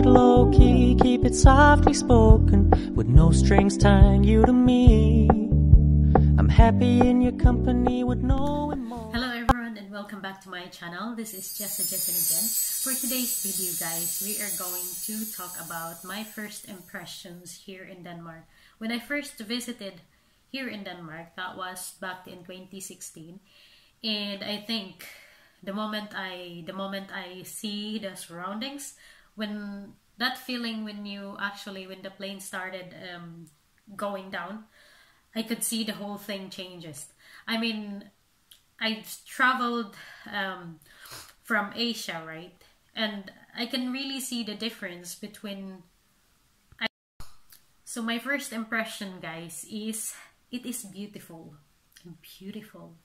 it low-key, keep it softly spoken, with no strings tying you to me. I'm happy in your company with knowing more. Hello everyone and welcome back to my channel. This is Jessa Jessen again. For today's video guys, we are going to talk about my first impressions here in Denmark. When I first visited here in Denmark, that was back in 2016. And I think the moment I see the surroundings, when that feeling when the plane started going down, I could see the whole thing changes. I mean, I traveled from Asia, right? And I can really see the difference between... So my first impression, guys, is it is beautiful. Beautiful.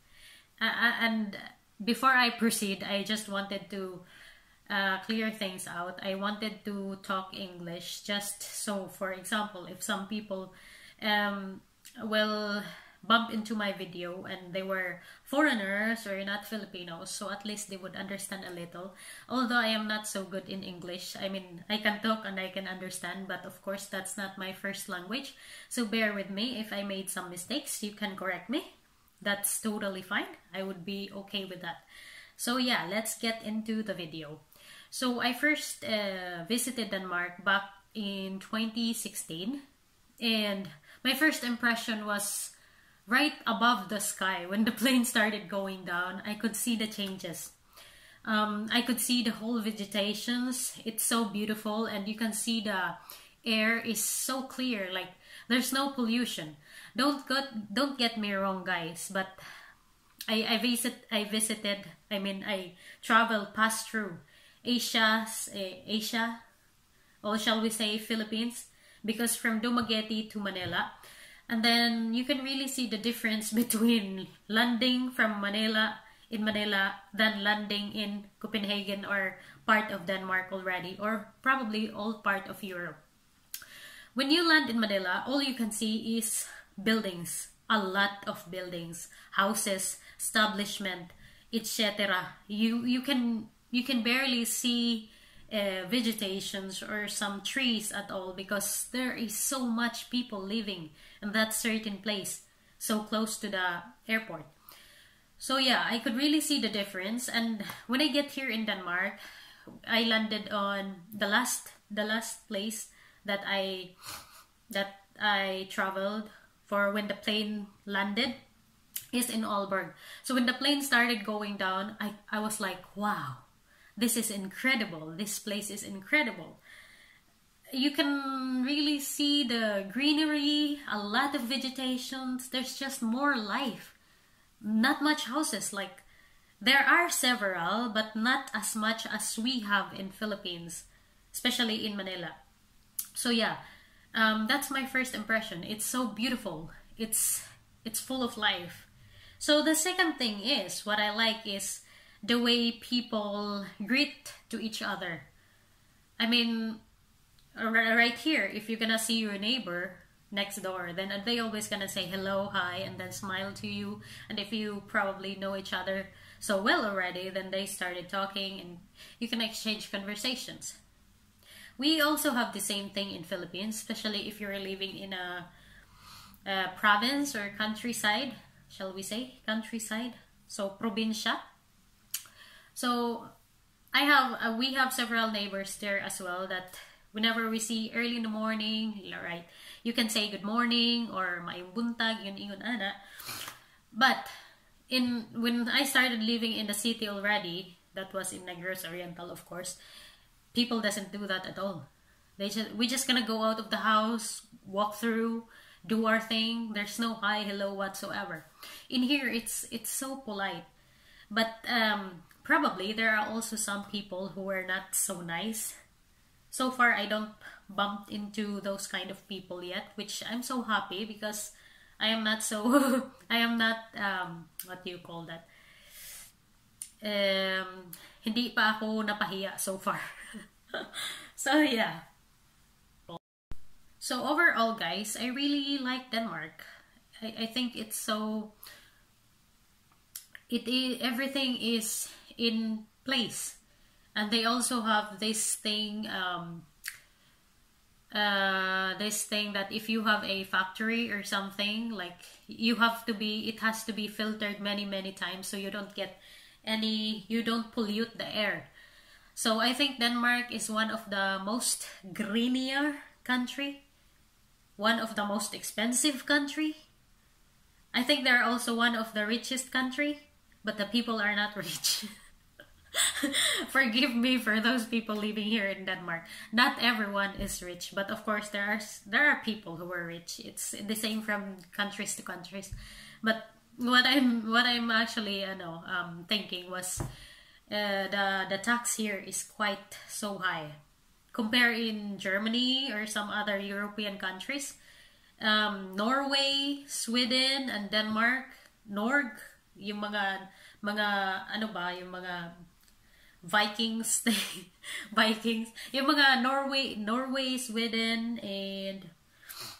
And before I proceed, I just wanted to clear things out. I wanted to talk English just so, for example, if some people will bump into my video and they were foreigners or not Filipinos, so at least they would understand a little. Although I am not so good in English. I mean, I can talk and I can understand, but of course that's not my first language. So bear with me if I made some mistakes. You can correct me. That's totally fine. I would be okay with that. So yeah, let's get into the video. So I first visited Denmark back in 2016, and my first impression was right above the sky. When the plane started going down, I could see the changes. I could see the whole vegetations. It's so beautiful, and you can see the air is so clear, like there's no pollution. Don't get me wrong, guys, but I traveled past through Asia, or shall we say Philippines, because from Dumaguete to Manila. And then you can really see the difference between landing from Manila than landing in Copenhagen or part of Denmark already, or probably all part of Europe. When you land in Manila, all you can see is buildings, a lot of buildings, houses, establishment, etc. You can barely see vegetations or some trees at all, because there is so much people living in that certain place, so close to the airport. So yeah, I could really see the difference. And when I get here in Denmark, I landed on the last place that I traveled for when the plane landed is in Aalborg. So when the plane started going down, I was like, wow, this is incredible. This place is incredible. You can really see the greenery, a lot of vegetation. There's just more life. Not much houses. Like, there are several, but not as much as we have in Philippines, especially in Manila. So yeah, that's my first impression. It's so beautiful. It's full of life. So the second thing is, what I like is the way people greet to each other. I mean, right here, if you're gonna see your neighbor next door, then they always gonna say hello, hi, and then smile to you. And if you probably know each other so well already, then they started talking and you can exchange conversations. We also have the same thing in Philippines, especially if you're living in a province or countryside, shall we say, countryside, so probinsya. So we have several neighbors there as well, that whenever we see early in the morning, right, you can say good morning or maayong buntag, yun ana. But when I started living in the city already, that was in Negros Oriental, of course, people doesn't do that at all. We just gonna go out of the house, walk through, do our thing. There's no hi, hello whatsoever. In here, it's so polite. But probably there are also some people who are not so nice. So far, I don't bump into those kind of people yet, which I'm so happy, because I am not so, I am not, what do you call that? Hindi pa ako napahiya so far. So yeah. So overall, guys, I really like Denmark. I think it's so, everything is in place. And they also have this thing this thing that if you have a factory or something, like it has to be filtered many times so you don't get you don't pollute the air. So I think Denmark is one of the most greenier country, one of the most expensive country. I think they're also one of the richest country, but the people are not rich. Forgive me for those people living here in Denmark. Not everyone is rich, but of course there are people who are rich. It's the same from countries to countries. But what I'm actually thinking was the tax here is quite so high. Compare in Germany or some other European countries. Norway, Sweden, and Denmark, yung mga yung mga Vikings, Vikings, yung mga Norway, Sweden, and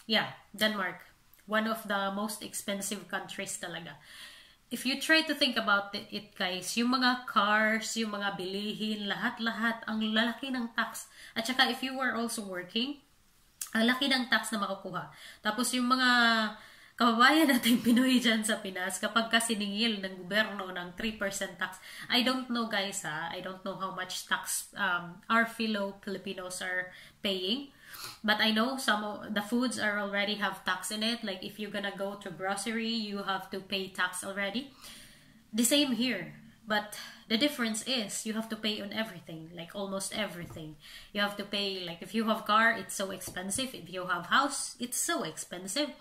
yeah, Denmark, one of the most expensive countries talaga. If you try to think about it guys, yung mga cars, yung mga bilihin, lahat-lahat, ang lalaki ng tax. At saka if you were also working, ang laki ng tax na makukuha. Tapos yung mga kababayan nating Pinoy dyan sa Pinas, kapag kasi ningil ng gobyerno ng 3% tax, I don't know guys I don't know how much tax our fellow Filipinos are paying. But I know some of the foods are already have tax in it. Like if you're gonna go to grocery, you have to pay tax already. The same here. But the difference is you have to pay on everything, like almost everything. You have to pay, like if you have car, it's so expensive. If you have house, it's so expensive.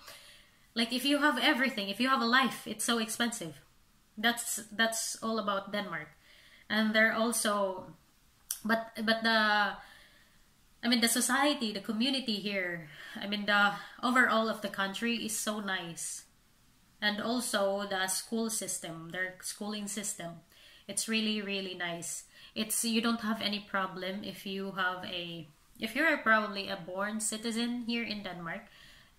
Like if you have everything, if you have a life, it's so expensive. That's all about Denmark. And they're also, but the society, the community here, the overall of the country is so nice. And also the school system, their schooling system, it's really nice. You don't have any problem if you're probably a born citizen here in Denmark.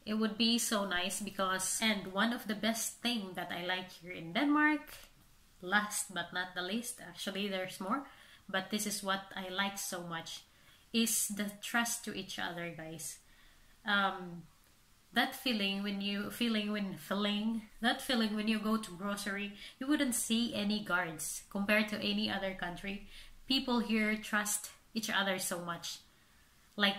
It would be so nice because, and one of the best thing that I like here in Denmark, last but not the least, actually there's more, but this is what I like so much, is the trust to each other, guys. That feeling when you go to grocery, you wouldn't see any guards compared to any other country. People here trust each other so much. Like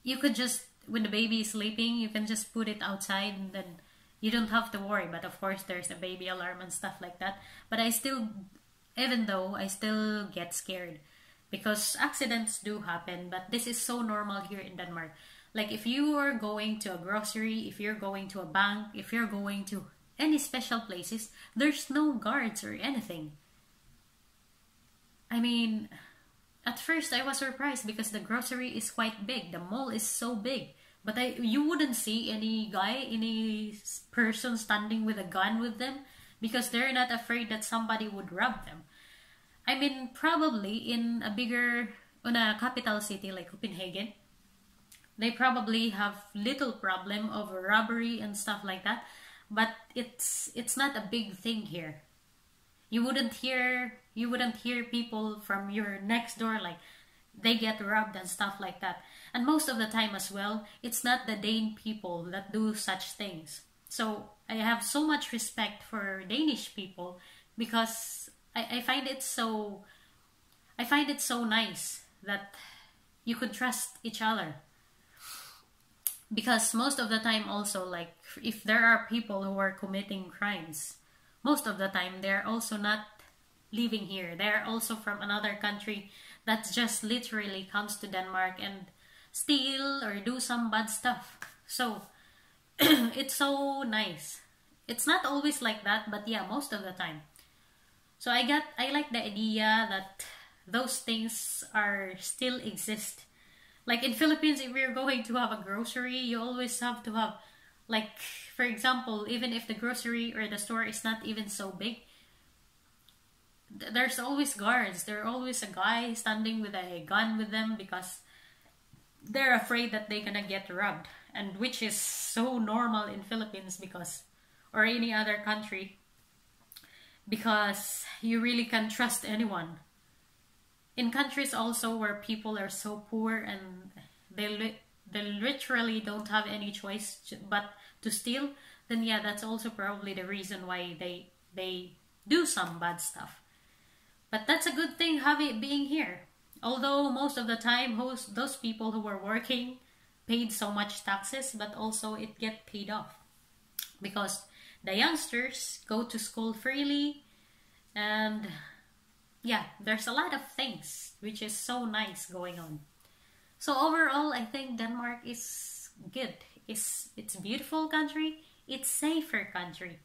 you could just, when the baby is sleeping, you can just put it outside and then you don't have to worry. But of course there's a baby alarm and stuff like that. But even though I still get scared because accidents do happen, but this is so normal here in Denmark. Like if you are going to a grocery, if you're going to a bank, if you're going to any special places, there's no guards or anything. At first I was surprised because the grocery is quite big. The mall is so big. But you wouldn't see any person standing with a gun with them because they're not afraid that somebody would rob them. Probably in a capital city like Copenhagen, they probably have little problem of robbery and stuff like that. But it's not a big thing here. You wouldn't hear people from your next door like they get robbed and stuff like that. And most of the time as well, it's not the Dane people that do such things. So I have so much respect for Danish people because I find it so nice that you could trust each other. Because most of the time also, like if there are people who are committing crimes, most of the time they're also not living here. They're also from another country that just literally comes to Denmark and steal or do some bad stuff. So it's so nice. It's not always like that, but yeah, most of the time. So I like the idea that those things are still exist. Like in Philippines, if you're going to have a grocery, you always have to have, like, for example, even if the grocery or the store is not even so big, there's always guards. There's always a guy standing with a gun with them because they're afraid that they're gonna get robbed. And which is so normal in Philippines because, or any other country, because you really can't trust anyone. In countries also where people are so poor and they literally don't have any choice but to steal, then yeah, that's also probably the reason why they do some bad stuff. But that's a good thing having being here. Although most of the time, those people who were working paid so much taxes, but also it get paid off because the youngsters go to school freely, and yeah, there's a lot of things which is so nice going on. So overall, I think Denmark is good. It's a beautiful country. It's safer country.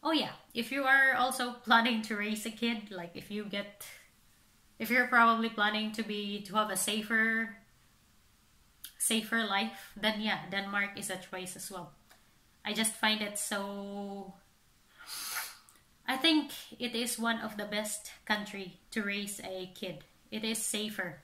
Oh yeah, if you are also planning to raise a kid, like if you're probably planning to have a safer life, then yeah, Denmark is a choice as well. I just find it so, I think it is one of the best country to raise a kid. It is safer